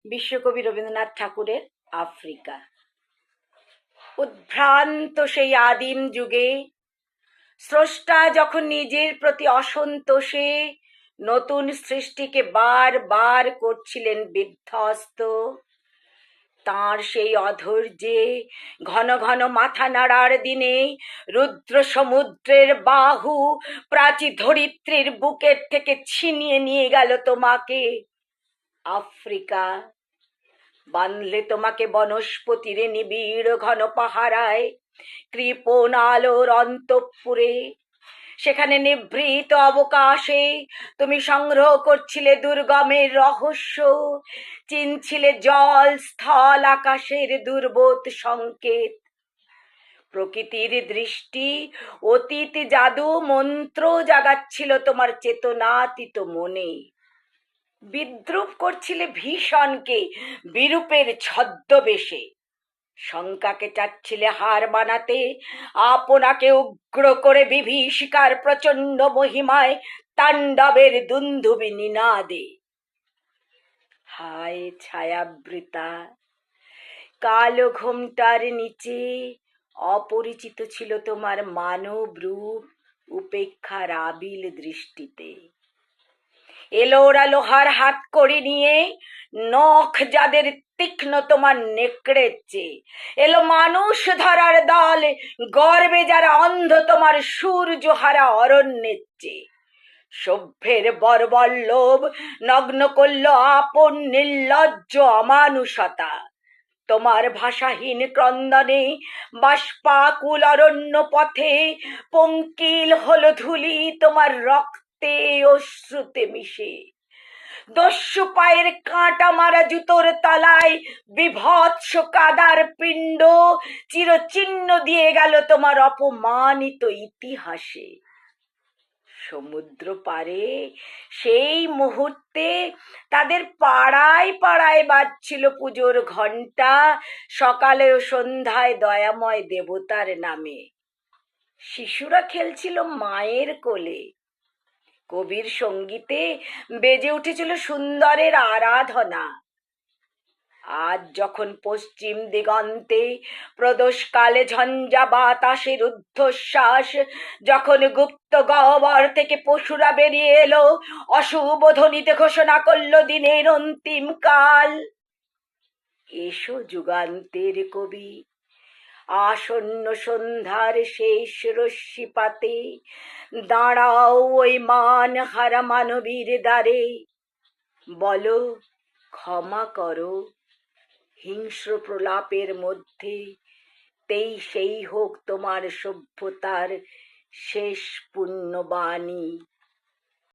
বিশ্বকবি রবীন্দ্রনাথ ঠাকুরের আফ্রিকা। উদ্ভ্রান্ত সেই আদিম যুগে স্রষ্টা যখন নিজের প্রতি অসন্তোষে নতুন সৃষ্টিকে বার করছিলেন বিধ্বস্ত, তাঁর সেই অধৈর্যে ঘন ঘন মাথা নাড়ার দিনে রুদ্র সমুদ্রের বাহু প্রাচী ধরিত্রীর বুকের থেকে ছিনিয়ে নিয়ে গেল তোমাকে। আফ্রিকা বাঁধলে তোমাকে বনস্পতির নিবিড় ঘন পাহারায়, কৃপণ আলোর অন্তঃপুরে, সেখানে নিভৃত অবকাশে তুমি সংগ্রহ করছিলে দুর্গমের রহস্য, চিনছিলে জল স্থল আকাশের দুর্বোধ সংকেত। প্রকৃতির দৃষ্টি অতীত জাদু মন্ত্র জাগাচ্ছিল তোমার চেতনাতীত মনে। বিদ্রুপ করছিলে ভীষণকে বিরূপের ছদ্মবেশে, শঙ্কাকে চাচ্ছিলে হার বানাতে, আপনাকে উগ্র করে বিভীষিকার প্রচণ্ড মহিমায় তাণ্ডবের দুন্দুবি নিনাদে। হায় ছায়াবৃতা, কালো ঘোমটার নিচে অপরিচিত ছিল তোমার মানব রূপ উপেক্ষার আবিল দৃষ্টিতে। এলো ওরা লোহার হাত কড়ি নিয়ে, নখ যাদের তীক্ষ্ণ তোমার নেকড়ের চেয়ে, এলো মানুষ ধরার দল, গর্বে যারা অন্ধ তোমার সূর্যহারা অরণ্যের চেয়ে। সভ্যের বর্বর লোভ নগ্ন করল আপন নির্লজ্জ অমানুষতা, তোমার ভাষাহীন ক্রন্দনে বাষ্পাকুল অরণ্য পথে পঙ্কিল হলো ধূলি তোমার রক্তে অশ্রুতে মিশে। দস্যু পায়ের কাঁটা মারা জুতোর তলায় বিভৎস কাদার পিণ্ড চিরচিহ্ন দিয়ে গেল তোমার অপমানিত ইতিহাসে। সমুদ্র পারে সেই মুহূর্তে তাদের পাড়ায় পাড়ায় বাজছিল পুজোর ঘণ্টা, সকালে ও সন্ধ্যায় দয়াময় দেবতার নামে। শিশুরা খেলছিল মায়ের কোলে, কবির সঙ্গীতে বেজে উঠেছিল সুন্দরের আরাধনা। আজ যখন পশ্চিম দিগন্তে প্রদোষকালে ঝঞ্ঝা বাতাসের ঊর্ধ্বশ্বাস, যখন গুপ্ত গহ্বর থেকে পশুরা বেরিয়ে এলো, অশুভ ধ্বনিতে ঘোষণা করল দিনের অন্তিম কাল। এসো যুগান্তের কবি, আসন্ন সন্ধ্যার শেষ রশ্মিপাতে দাঁড়াও ওই মান হারা মানবীর দ্বারে, বলো ক্ষমা করো, হিংস্র প্রলাপের মধ্যে সেই হোক তোমার সভ্যতার শেষ পুণ্যবাণী।